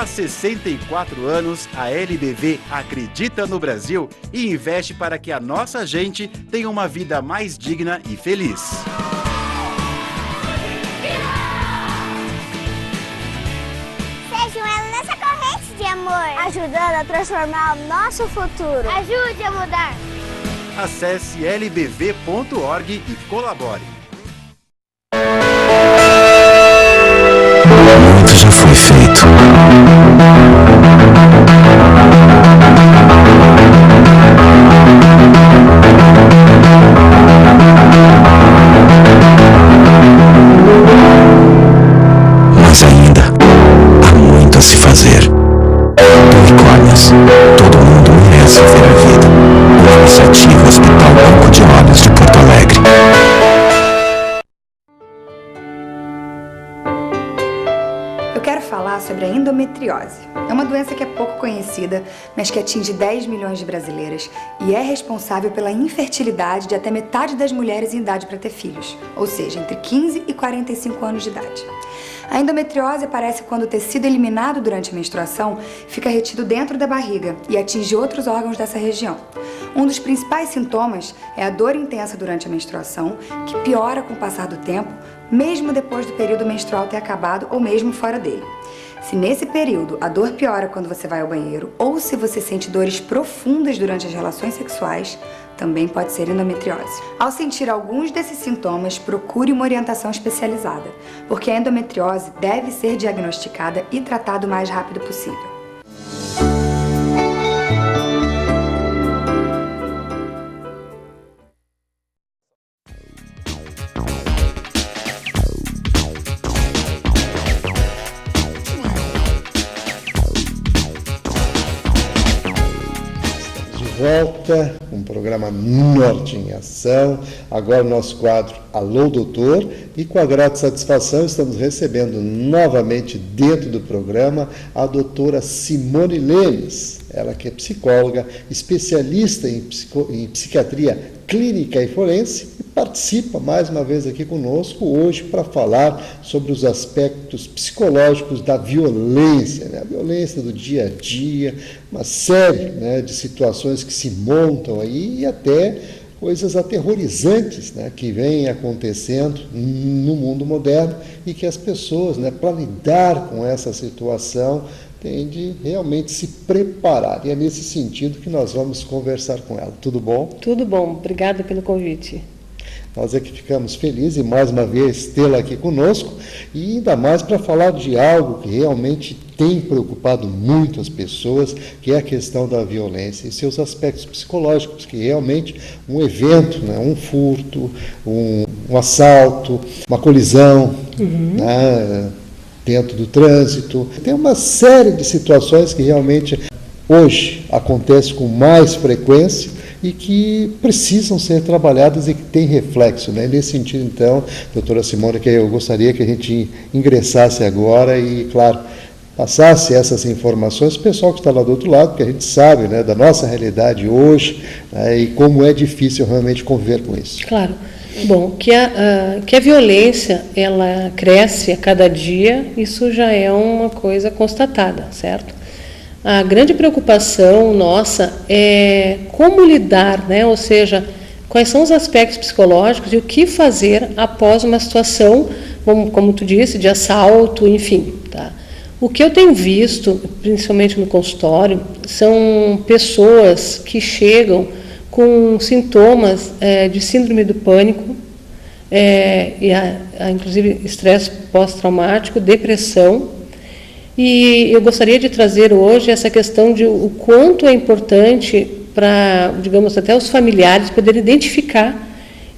Há 64 anos, a LBV acredita no Brasil e investe para que a nossa gente tenha uma vida mais digna e feliz. Seja um elo nessa corrente de amor, ajudando a transformar o nosso futuro. Ajude a mudar. Acesse lbv.org e colabore. Muito já foi feito. Mas ainda há muito a se fazer. Unicórnios. Todo mundo merece ver a vida. Uma iniciativa Hospital Banco de Olhos de Porto Alegre. Eu quero falar sobre a endometriose. É uma doença que é pouco conhecida, mas que atinge 10 milhões de brasileiras e é responsável pela infertilidade de até metade das mulheres em idade para ter filhos, ou seja, entre 15 e 45 anos de idade. A endometriose aparece quando o tecido eliminado durante a menstruação fica retido dentro da barriga e atinge outros órgãos dessa região. Um dos principais sintomas é a dor intensa durante a menstruação, que piora com o passar do tempo, mesmo depois do período menstrual ter acabado ou mesmo fora dele. Se nesse período a dor piora quando você vai ao banheiro ou se você sente dores profundas durante as relações sexuais, também pode ser endometriose. Ao sentir alguns desses sintomas, procure uma orientação especializada, porque a endometriose deve ser diagnosticada e tratada o mais rápido possível. Volta, um programa Norte em Ação, agora o nosso quadro Alô Doutor, e com a grata satisfação estamos recebendo novamente dentro do programa a doutora Simone Lemes, ela que é psicóloga, especialista em psiquiatria clínica e forense, e participa mais uma vez aqui conosco hoje para falar sobre os aspectos psicológicos da violência, né? A violência do dia a dia, uma série, né, de situações que se montam aí e até coisas aterrorizantes, né, que vêm acontecendo no mundo moderno e que as pessoas, né, para lidar com essa situação, têm de realmente se preparar. E é nesse sentido que nós vamos conversar com ela. Tudo bom? Tudo bom. Obrigada pelo convite. Nós é que ficamos felizes em mais uma vez tê-la aqui conosco e ainda mais para falar de algo que realmente tem preocupado muito as pessoas, que é a questão da violência e seus aspectos psicológicos, que realmente um evento, né, um furto, um assalto, uma colisão, né, dentro do trânsito. Tem uma série de situações que realmente hoje acontecem com mais frequência e que precisam ser trabalhadas e que têm reflexo, né? Nesse sentido, então, doutora Simone, que eu gostaria que a gente ingressasse agora e, claro, passasse essas informações para o pessoal que está lá do outro lado, porque a gente sabe, né, da nossa realidade hoje, né, e como é difícil realmente conviver com isso. Claro. Bom, que a violência, ela cresce a cada dia, isso já é uma coisa constatada, certo? A grande preocupação nossa é como lidar, né? Ou seja, quais são os aspectos psicológicos e o que fazer após uma situação, como tu disse, de assalto, enfim. Tá? O que eu tenho visto, principalmente no consultório, são pessoas que chegam com sintomas de síndrome do pânico, inclusive estresse pós-traumático, depressão. E eu gostaria de trazer hoje essa questão de o quanto é importante para, digamos, até os familiares poderem identificar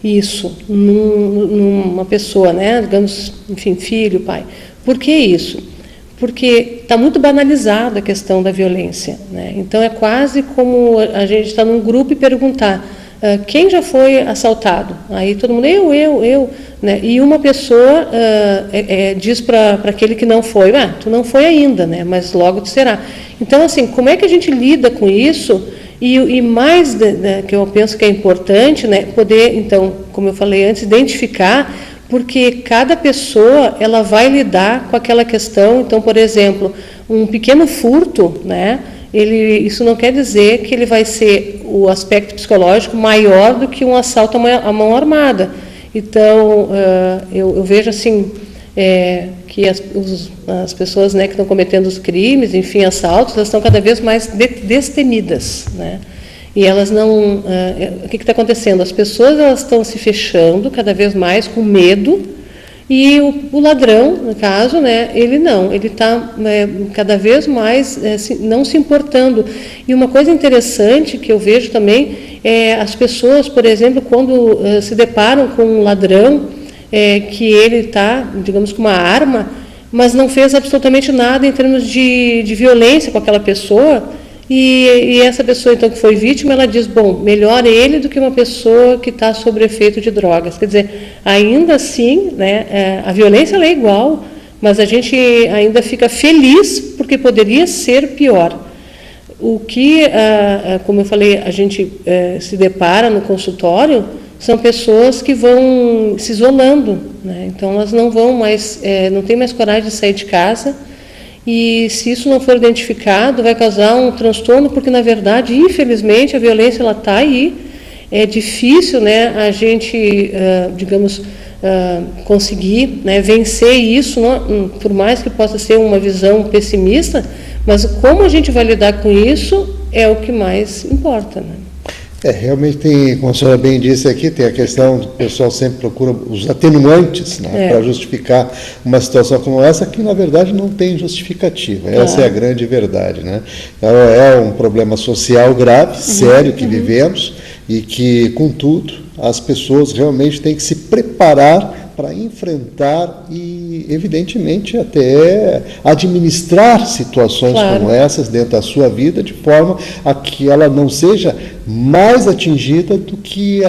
isso numa pessoa, né? Digamos, enfim, filho, pai. Por que isso? Porque está muito banalizada a questão da violência, né? Então é quase como a gente está num grupo e perguntar quem já foi assaltado? Aí todo mundo, eu, né? E uma pessoa diz para aquele que não foi, tu não foi ainda, né? Mas logo tu será. Então, assim, como é que a gente lida com isso? E mais que eu penso que é importante, né? Poder, então, como eu falei antes, identificar, porque cada pessoa ela vai lidar com aquela questão. Então, por exemplo, um pequeno furto, né, isso não quer dizer que ele vai ser o aspecto psicológico maior do que um assalto à mão armada. Então, eu vejo assim, que as pessoas, né, que estão cometendo os crimes, enfim, assaltos, elas estão cada vez mais destemidas, né? E elas não... o que está acontecendo? As pessoas elas estão se fechando cada vez mais com medo, e o ladrão, no caso, né, ele está cada vez mais não se importando. E uma coisa interessante que eu vejo também é as pessoas, por exemplo, quando se deparam com um ladrão, que ele está, digamos, com uma arma, mas não fez absolutamente nada em termos de violência com aquela pessoa, e essa pessoa, então, que foi vítima, ela diz, bom, melhor ele do que uma pessoa que está sob efeito de drogas. Quer dizer, ainda assim, né, a violência ela é igual, mas a gente ainda fica feliz porque poderia ser pior. O que, como eu falei, a gente se depara no consultório são pessoas que vão se isolando, né? Então elas não vão mais, não tem mais coragem de sair de casa, e se isso não for identificado vai causar um transtorno, porque na verdade, infelizmente, a violência ela está aí. É difícil, né, a gente, digamos, conseguir, né, vencer isso, não, por mais que possa ser uma visão pessimista, mas como a gente vai lidar com isso é o que mais importa, né? Realmente tem, como a senhora bem disse aqui, tem a questão do pessoal sempre procura os atenuantes, né, para justificar uma situação como essa, que na verdade não tem justificativa. Essa é a grande verdade, né? Então, é um problema social grave, sério, que vivemos, e que, contudo, as pessoas realmente têm que se preparar para enfrentar e, evidentemente, até administrar situações como essas dentro da sua vida, de forma a que ela não seja mais atingida do que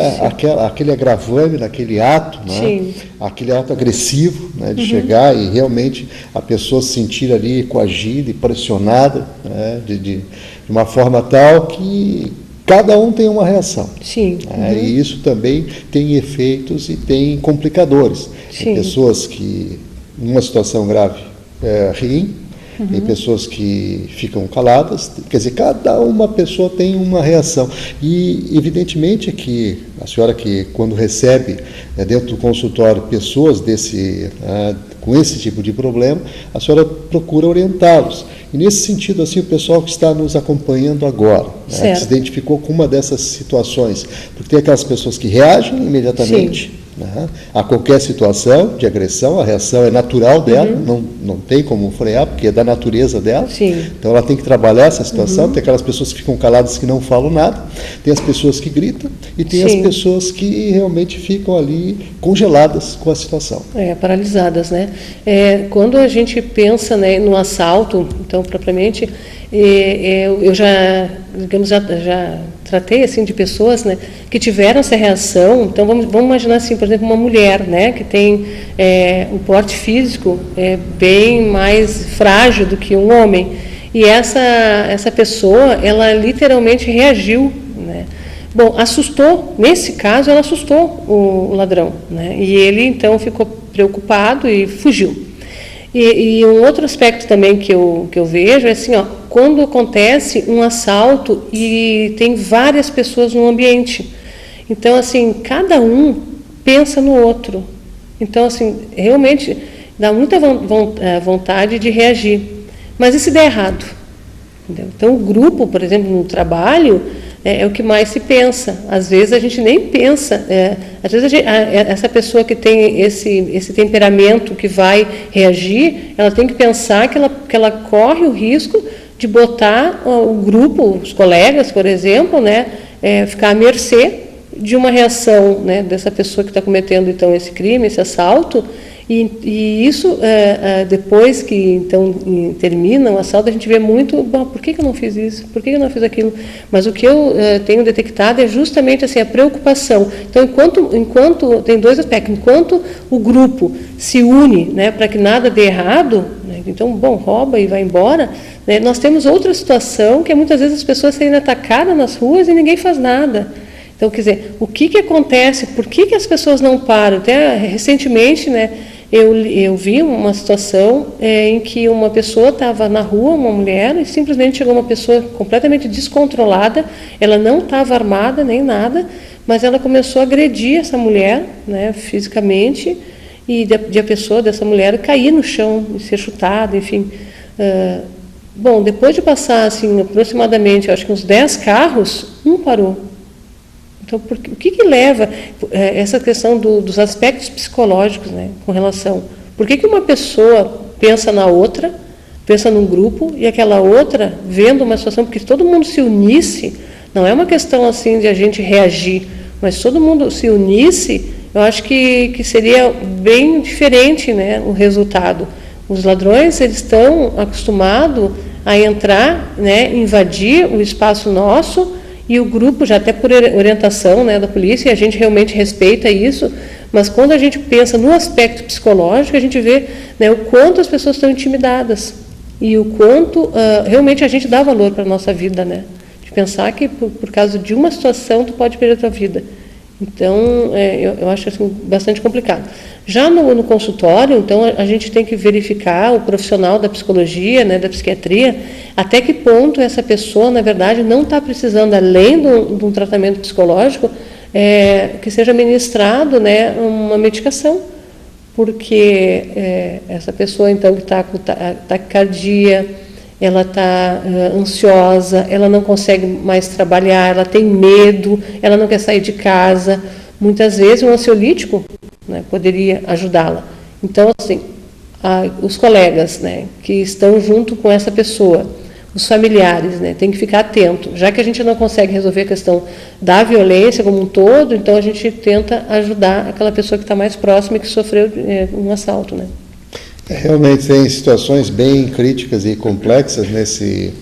aquele agravante daquele ato, né? Aquele ato agressivo, né, de chegar e realmente a pessoa se sentir ali coagida e pressionada, né, de uma forma tal que cada um tem uma reação. E isso também tem efeitos e tem complicadores. Tem pessoas que, numa situação grave, riem, tem pessoas que ficam caladas, quer dizer, cada uma pessoa tem uma reação. E, evidentemente, que a senhora que, quando recebe dentro do consultório pessoas com esse tipo de problema, a senhora procura orientá-los. E, nesse sentido, assim, o pessoal que está nos acompanhando agora, né, que se identificou com uma dessas situações, porque tem aquelas pessoas que reagem imediatamente, né, a qualquer situação de agressão, a reação é natural dela, não tem como frear, porque é da natureza dela. Então ela tem que trabalhar essa situação. Tem aquelas pessoas que ficam caladas, que não falam nada, tem as pessoas que gritam, e tem as pessoas que realmente ficam ali congeladas com a situação. Paralisadas, né? Quando a gente pensa, né, no assalto, então, propriamente, eu já, digamos, já tratei assim de pessoas, né, que tiveram essa reação. Então vamos imaginar assim, por exemplo, uma mulher, né, que tem um porte físico bem mais frágil do que um homem, e essa pessoa ela literalmente reagiu, né? Bom, assustou, nesse caso ela assustou o ladrão, né, e ele então ficou preocupado e fugiu. E um outro aspecto também que eu vejo é assim, quando acontece um assalto e tem várias pessoas no ambiente. Então, assim, cada um pensa no outro. Então, assim, realmente dá muita vontade de reagir. Mas e se der errado? Entendeu? Então, o grupo, por exemplo, no trabalho, é o que mais se pensa. Às vezes a gente nem pensa. Às vezes essa pessoa que tem esse temperamento que vai reagir, ela tem que pensar que ela corre o risco de botar o grupo, os colegas, por exemplo, né, ficar à mercê de uma reação, né, dessa pessoa que está cometendo então esse crime, esse assalto. E isso, depois que então termina o assalto, a gente vê muito, por que eu não fiz isso? Por que eu não fiz aquilo? Mas o que eu tenho detectado é justamente assim, a preocupação. Então, enquanto tem dois aspectos, enquanto o grupo se une, né, para que nada dê errado, né, então, rouba e vai embora, né, nós temos outra situação, que é muitas vezes as pessoas serem atacadas nas ruas e ninguém faz nada. Então, quer dizer, o que acontece? Por que as pessoas não param? Até recentemente, né, eu vi uma situação em que uma pessoa estava na rua, uma mulher, e simplesmente chegou uma pessoa completamente descontrolada, ela não estava armada nem nada, mas ela começou a agredir essa mulher, né, fisicamente, e a pessoa dessa mulher cair no chão e ser chutada, enfim. Bom, depois de passar assim, aproximadamente, acho que uns 10 carros, um parou. Então, o que leva essa questão dos aspectos psicológicos, né, com relação... Por que uma pessoa pensa na outra, pensa num grupo, e aquela outra, vendo uma situação, porque se todo mundo se unisse, não é uma questão assim de a gente reagir, mas se todo mundo se unisse, eu acho que seria bem diferente, né, o resultado. Os ladrões, eles estão acostumados a entrar, né, invadir o espaço nosso, e o grupo, já até por orientação, né, da polícia, e a gente realmente respeita isso, mas quando a gente pensa no aspecto psicológico, a gente vê, né, o quanto as pessoas estão intimidadas e o quanto realmente a gente dá valor para a nossa vida, né? De pensar que por causa de uma situação tu pode perder a tua vida. Então, eu acho assim, bastante complicado. Já no consultório, então, a gente tem que verificar, o profissional da psicologia, né, da psiquiatria, até que ponto essa pessoa, na verdade, não está precisando, além de um tratamento psicológico, que seja ministrado, né, uma medicação. Porque essa pessoa, então, que está com taquicardia, ela está ansiosa, ela não consegue mais trabalhar, ela tem medo, ela não quer sair de casa. Muitas vezes um ansiolítico, né, poderia ajudá-la. Então, assim, os colegas, né, que estão junto com essa pessoa, os familiares, né, tem que ficar atento. Já que a gente não consegue resolver a questão da violência como um todo, então a gente tenta ajudar aquela pessoa que está mais próxima e que sofreu um assalto, né. Realmente tem situações bem críticas e complexas nesse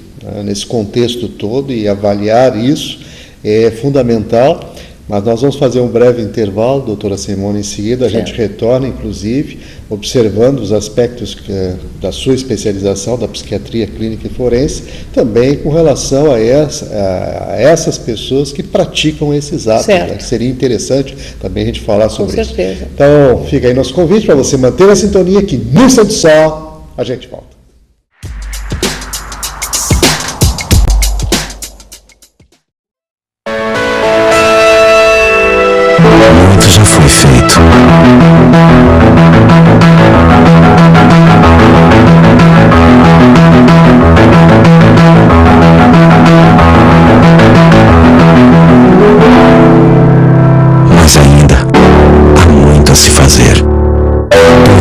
contexto todo, e avaliar isso é fundamental. Mas nós vamos fazer um breve intervalo, doutora Simone, em seguida a gente retorna, inclusive, observando os aspectos da sua especialização, da psiquiatria clínica e forense, também com relação a essas pessoas que praticam esses atos, né? Seria interessante também a gente falar sobre isso. Com certeza. Então, fica aí nosso convite para você manter a sintonia, que no instante só a gente volta. Muito já foi feito. Mas ainda há muito a se fazer.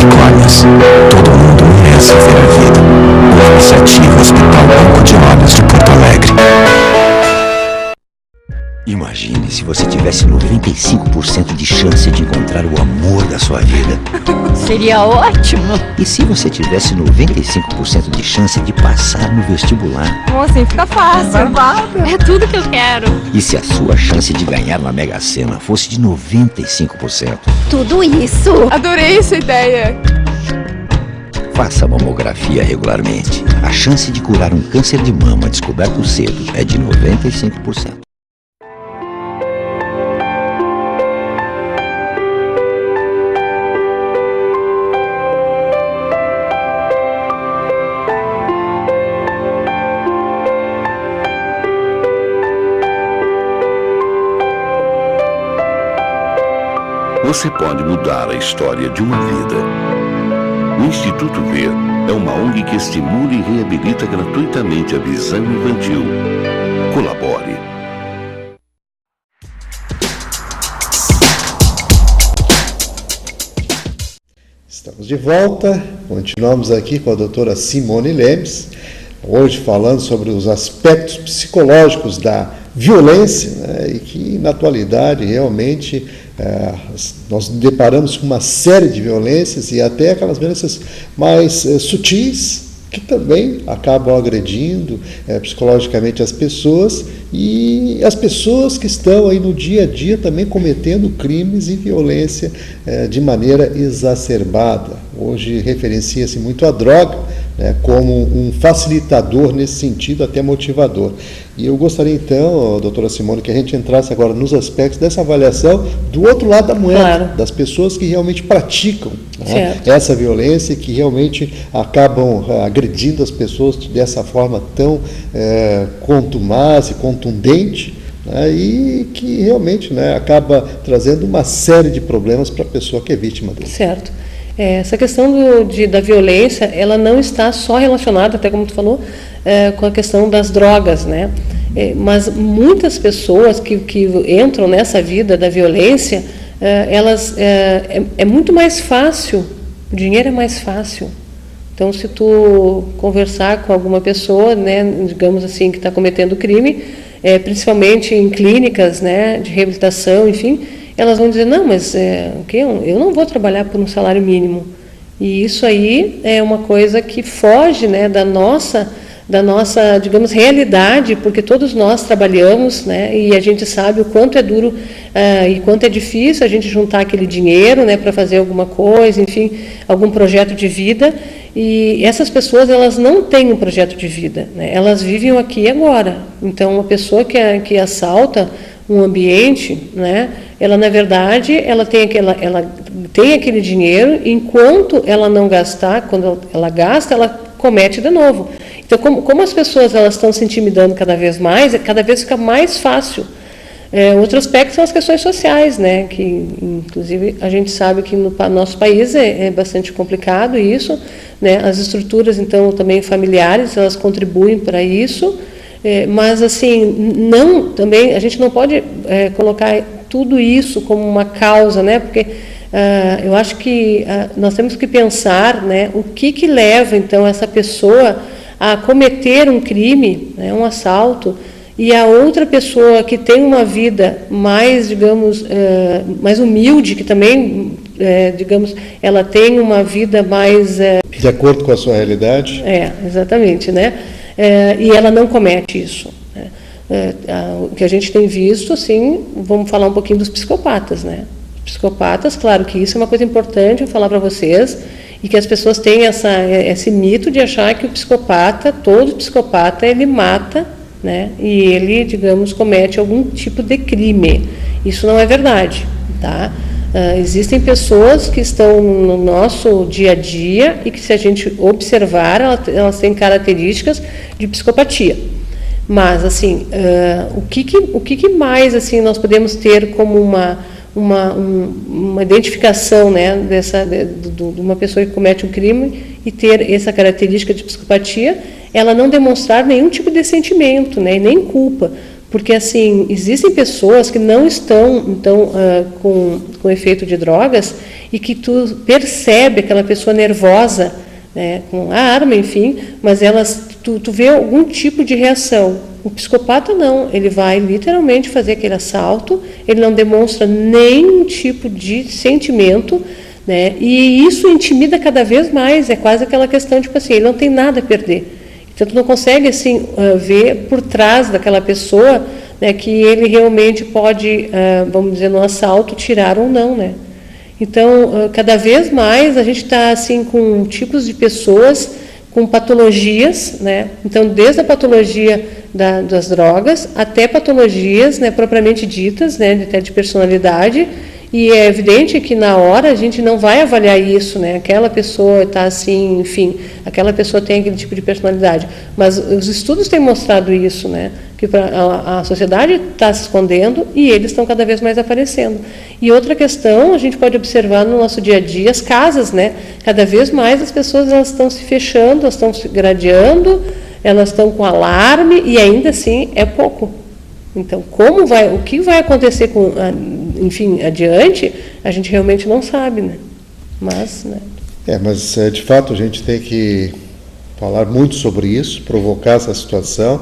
Unicórnios, todo mundo merece ver a vida. Uma iniciativa Hospital Banco de Olhos de Porto Alegre. Imagine se você tivesse 95% de chance de encontrar o amor da sua vida. Seria ótimo. E se você tivesse 95% de chance de passar no vestibular? Assim fica fácil. É tudo que eu quero. E se a sua chance de ganhar na Mega Sena fosse de 95%? Tudo isso. Adorei essa ideia. Faça mamografia regularmente. A chance de curar um câncer de mama descoberto cedo é de 95%. Você pode mudar a história de uma vida. O Instituto Ver é uma ONG que estimula e reabilita gratuitamente a visão infantil. Colabore. Estamos de volta, continuamos aqui com a doutora Simone Lemes, hoje falando sobre os aspectos psicológicos da violência, né, e que na atualidade realmente nós nos deparamos com uma série de violências e até aquelas violências mais sutis, que também acabam agredindo psicologicamente as pessoas, e as pessoas que estão aí no dia a dia também cometendo crimes e violência de maneira exacerbada. Hoje referencia-se muito a droga né, como um facilitador nesse sentido, até motivador. E eu gostaria então, doutora Simone, que a gente entrasse agora nos aspectos dessa avaliação do outro lado da moeda, claro, das pessoas que realmente praticam, né, essa violência e que realmente acabam agredindo as pessoas dessa forma tão contumaz e contundente, né, e que realmente, né, acaba trazendo uma série de problemas para a pessoa que é vítima dele. Certo. Essa questão da violência, ela não está só relacionada, até como tu falou, com a questão das drogas, né? Mas muitas pessoas que entram nessa vida da violência, elas é muito mais fácil, o dinheiro é mais fácil. Então, se tu conversar com alguma pessoa, né, digamos assim, que está cometendo crime, principalmente em clínicas, né, de reabilitação, enfim, elas vão dizer, não, mas eu não vou trabalhar por um salário mínimo. E isso aí é uma coisa que foge, né, da nossa, digamos, realidade, porque todos nós trabalhamos, né, e a gente sabe o quanto é duro e quanto é difícil a gente juntar aquele dinheiro, né, para fazer alguma coisa, enfim, algum projeto de vida. E essas pessoas, elas não têm um projeto de vida, né, elas vivem aqui e agora. Então, uma pessoa que assalta um ambiente, né, ela na verdade ela tem aquele dinheiro, enquanto ela não gastar, quando ela gasta, ela comete de novo. Então, como as pessoas elas estão se intimidando cada vez mais, cada vez fica mais fácil. Outro aspecto são as questões sociais, né, que inclusive a gente sabe que no nosso país é bastante complicado isso, né, as estruturas então também familiares, elas contribuem para isso. Mas assim, também a gente não pode colocar tudo isso como uma causa, né? Porque eu acho que nós temos que pensar, né, o que leva então essa pessoa a cometer um crime, né, um assalto, e a outra pessoa que tem uma vida mais, digamos, mais humilde, que também, digamos, ela tem uma vida mais de acordo com a sua realidade. Exatamente, né? E ela não comete isso. Né? O que a gente tem visto, assim, vamos falar um pouquinho dos psicopatas, né? Psicopatas, claro que isso é uma coisa importante eu falar para vocês, e que as pessoas têm esse mito de achar que todo psicopata, ele mata, né? E ele, digamos, comete algum tipo de crime. Isso não é verdade, tá? Existem pessoas que estão no nosso dia a dia e que, se a gente observar, elas têm características de psicopatia. Mas, assim, o que mais assim, nós podemos ter como uma identificação, né, de uma pessoa que comete um crime e ter essa característica de psicopatia? Ela não demonstrar nenhum tipo de sentimento, né, e nem culpa. Porque, assim, existem pessoas que não estão, então, com efeito de drogas e que tu percebe aquela pessoa nervosa, né, com a arma, enfim, mas tu vê algum tipo de reação. O psicopata não, ele vai literalmente fazer aquele assalto, ele não demonstra nenhum tipo de sentimento, né, e isso intimida cada vez mais, é quase aquela questão, tipo assim, ele não tem nada a perder. Então, tu não consegue, assim, ver por trás daquela pessoa, né, que ele realmente pode, vamos dizer, no assalto, tirar ou não, né? Então, cada vez mais a gente está, assim, com tipos de pessoas com patologias, né? Então, desde a patologia das drogas até patologias, né, propriamente ditas, né, até de personalidade. E é evidente que na hora a gente não vai avaliar isso, né? Aquela pessoa está assim, enfim, aquela pessoa tem aquele tipo de personalidade. Mas os estudos têm mostrado isso, né? Que a sociedade está se escondendo e eles estão cada vez mais aparecendo. E outra questão, a gente pode observar no nosso dia a dia, as casas, né? Cada vez mais as pessoas elas estão se fechando, elas estão se gradeando, elas estão com alarme e ainda assim é pouco. Então, o que vai acontecer enfim, adiante, a gente realmente não sabe, né? Mas, né? Mas de fato a gente tem que falar muito sobre isso, provocar essa situação,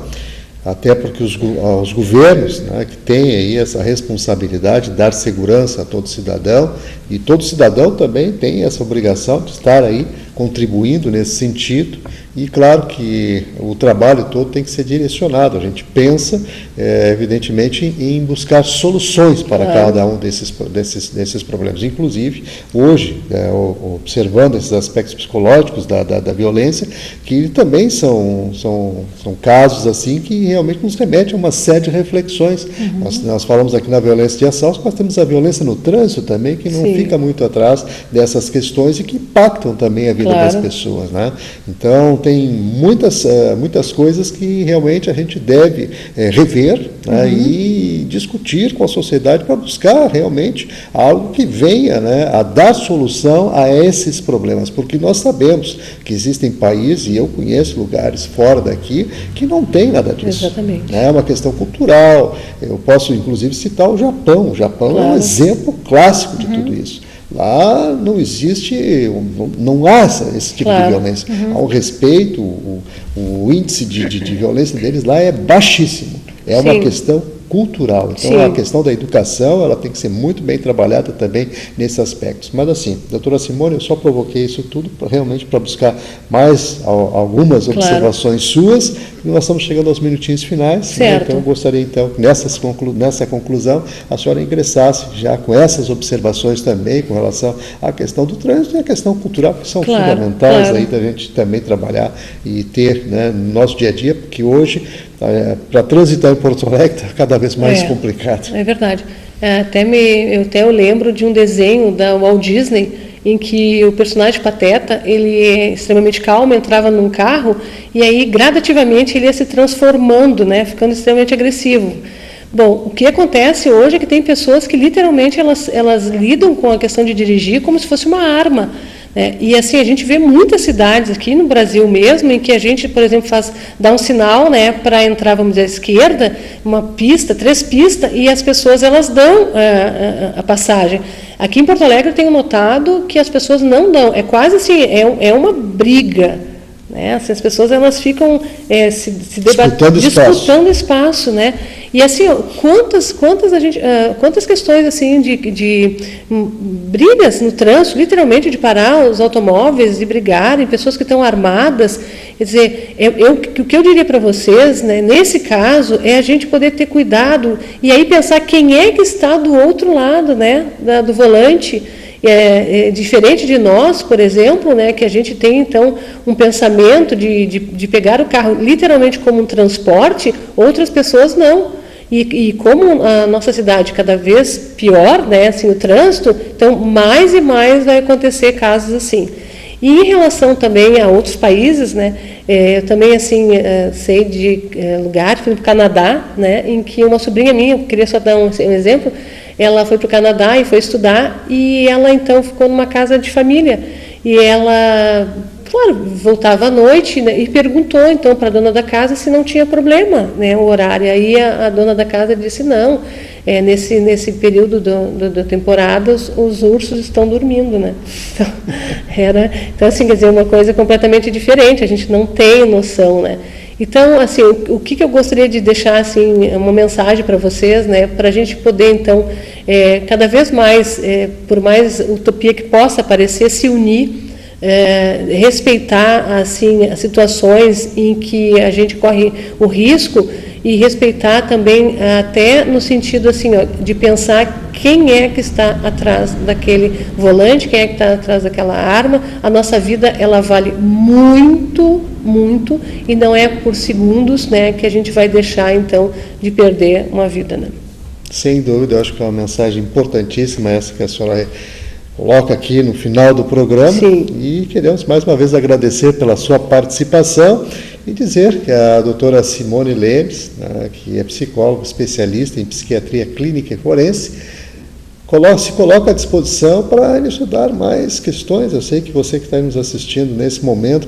até porque os governos, né, que têm aí essa responsabilidade de dar segurança a todo cidadão, e todo cidadão também tem essa obrigação de estar aí contribuindo nesse sentido. E claro que o trabalho todo tem que ser direcionado. A gente pensa, evidentemente, em buscar soluções para cada um desses problemas. Inclusive, hoje, observando esses aspectos psicológicos da violência, que também são casos assim que realmente nos remetem a uma série de reflexões. Nós falamos aqui na violência de assalto, mas temos a violência no trânsito também, que não fica muito atrás dessas questões e que impactam também a vida das pessoas, né? Então, tem muitas coisas que realmente a gente deve rever, né, e discutir com a sociedade para buscar realmente algo que venha, né, a dar solução a esses problemas, porque nós sabemos que existem países, e eu conheço lugares fora daqui, que não tem nada disso. Exatamente. É uma questão cultural. Eu posso, inclusive, citar o Japão. O Japão é um exemplo clássico de tudo isso. Lá não existe, não há esse tipo de violência. Há um respeito, o índice de violência deles lá é baixíssimo. É uma questão cultural. Então, a questão da educação, ela tem que ser muito bem trabalhada também nesses aspectos. Mas assim, doutora Simone, eu só provoquei isso tudo realmente para buscar mais algumas observações suas, e nós estamos chegando aos minutinhos finais, né? Então eu gostaria então que nessa conclusão a senhora ingressasse já com essas observações também com relação à questão do trânsito e à questão cultural, que são fundamentais aí da gente também trabalhar e ter, né, no nosso dia a dia, porque hoje para transitar em Porto Alegre está cada vez mais complicado. É verdade. Eu lembro de um desenho da Walt Disney em que o personagem Pateta, ele é extremamente calmo, entrava num carro e aí gradativamente ele ia se transformando, né, ficando extremamente agressivo. Bom, o que acontece hoje é que tem pessoas que literalmente elas lidam com a questão de dirigir como se fosse uma arma. E assim, a gente vê muitas cidades aqui no Brasil mesmo, em que a gente, por exemplo, dá um sinal, né, para entrar, vamos dizer, à esquerda, uma pista, 3 pistas, e as pessoas elas dão a passagem. Aqui em Porto Alegre eu tenho notado que as pessoas não dão, é quase assim, é uma briga. Né? Assim, as pessoas elas ficam disputando espaço, né? E assim, quantas questões assim de brigas no trânsito, literalmente de parar os automóveis e brigarem, pessoas que estão armadas. Quer dizer, o que eu diria para vocês, né, nesse caso, é a gente poder ter cuidado e aí pensar quem é que está do outro lado, né, do volante. Diferente de nós, por exemplo, né, que a gente tem, então, um pensamento de pegar o carro literalmente como um transporte, outras pessoas não. E como a nossa cidade cada vez pior, né, assim, o trânsito, então, mais e mais vai acontecer casos assim. E em relação também a outros países, né, eu também, assim, sei de lugar, fui para o Canadá, né, em que uma sobrinha minha, eu queria só dar um exemplo, ela foi para o Canadá e foi estudar, e ela então ficou numa casa de família, e ela, claro, voltava à noite, né, e perguntou então para a dona da casa se não tinha problema, né, o horário. Aí a dona da casa disse não, nesse período da temporada os ursos estão dormindo, né? Então assim, quer dizer, uma coisa completamente diferente, a gente não tem noção, né? Então, assim, o que eu gostaria de deixar, assim, uma mensagem para vocês, né, para a gente poder, então, cada vez mais, por mais utopia que possa parecer, se unir, respeitar, assim, as situações em que a gente corre o risco e respeitar também até no sentido, assim, ó, de pensar quem é que está atrás daquele volante, quem é que está atrás daquela arma. A nossa vida, ela vale muito, muito, e não é por segundos, né, que a gente vai deixar, então, de perder uma vida, né? Sem dúvida, eu acho que é uma mensagem importantíssima essa que a senhora coloca aqui no final do programa. Sim. E queremos mais uma vez agradecer pela sua participação e dizer que a doutora Simone Lemes, né, que é psicóloga especialista em psiquiatria clínica e forense, se coloca à disposição para estudar mais questões. Eu sei que você que está nos assistindo nesse momento,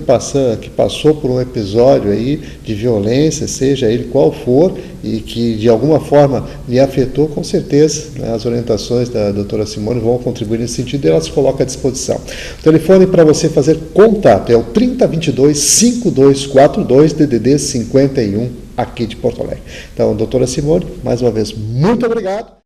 que passou por um episódio aí de violência, seja ele qual for, e que de alguma forma lhe afetou, com certeza, né, as orientações da doutora Simone vão contribuir nesse sentido, e ela se coloca à disposição. O telefone para você fazer contato é o 3022-5242, DDD 51, aqui de Porto Alegre. Então, doutora Simone, mais uma vez, muito obrigado.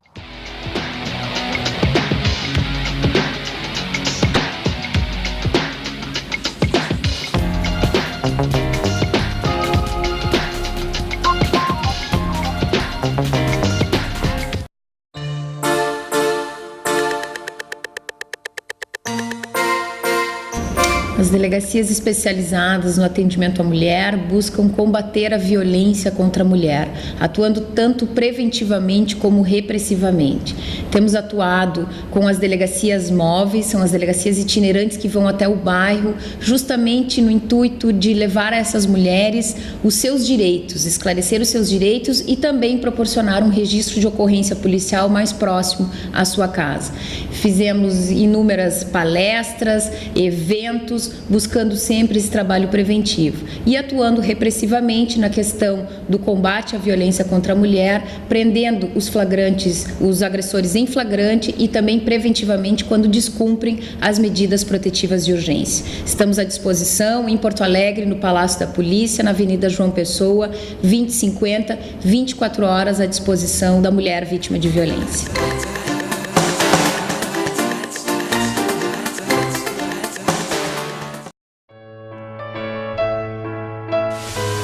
As delegacias especializadas no atendimento à mulher buscam combater a violência contra a mulher, atuando tanto preventivamente como repressivamente. Temos atuado com as delegacias móveis, são as delegacias itinerantes que vão até o bairro, justamente no intuito de levar a essas mulheres os seus direitos, esclarecer os seus direitos e também proporcionar um registro de ocorrência policial mais próximo à sua casa. Fizemos inúmeras palestras, eventos, buscando sempre esse trabalho preventivo e atuando repressivamente na questão do combate à violência contra a mulher, prendendo os flagrantes, os agressores em flagrante e também preventivamente quando descumprem as medidas protetivas de urgência. Estamos à disposição em Porto Alegre, no Palácio da Polícia, na Avenida João Pessoa, 2050, 24 horas à disposição da mulher vítima de violência.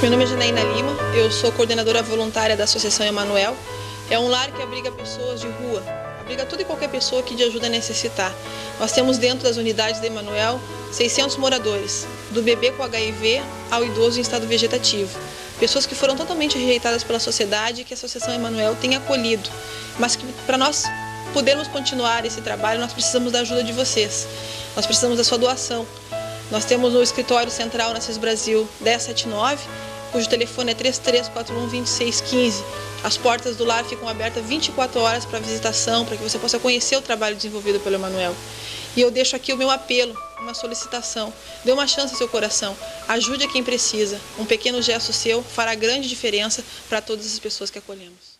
Meu nome é Janaína Lima, eu sou coordenadora voluntária da Associação Emanuel. É um lar que abriga pessoas de rua, abriga toda e qualquer pessoa que de ajuda necessitar. Nós temos dentro das unidades da Emanuel 600 moradores, do bebê com HIV ao idoso em estado vegetativo. Pessoas que foram totalmente rejeitadas pela sociedade e que a Associação Emanuel tem acolhido. Mas que para nós podermos continuar esse trabalho, nós precisamos da ajuda de vocês. Nós precisamos da sua doação. Nós temos no escritório central na CIS Brasil 1079, cujo telefone é 3341-2615. As portas do lar ficam abertas 24 horas para visitação, para que você possa conhecer o trabalho desenvolvido pelo Emanuel. E eu deixo aqui o meu apelo, uma solicitação. Dê uma chance ao seu coração. Ajude a quem precisa. Um pequeno gesto seu fará grande diferença para todas as pessoas que acolhemos.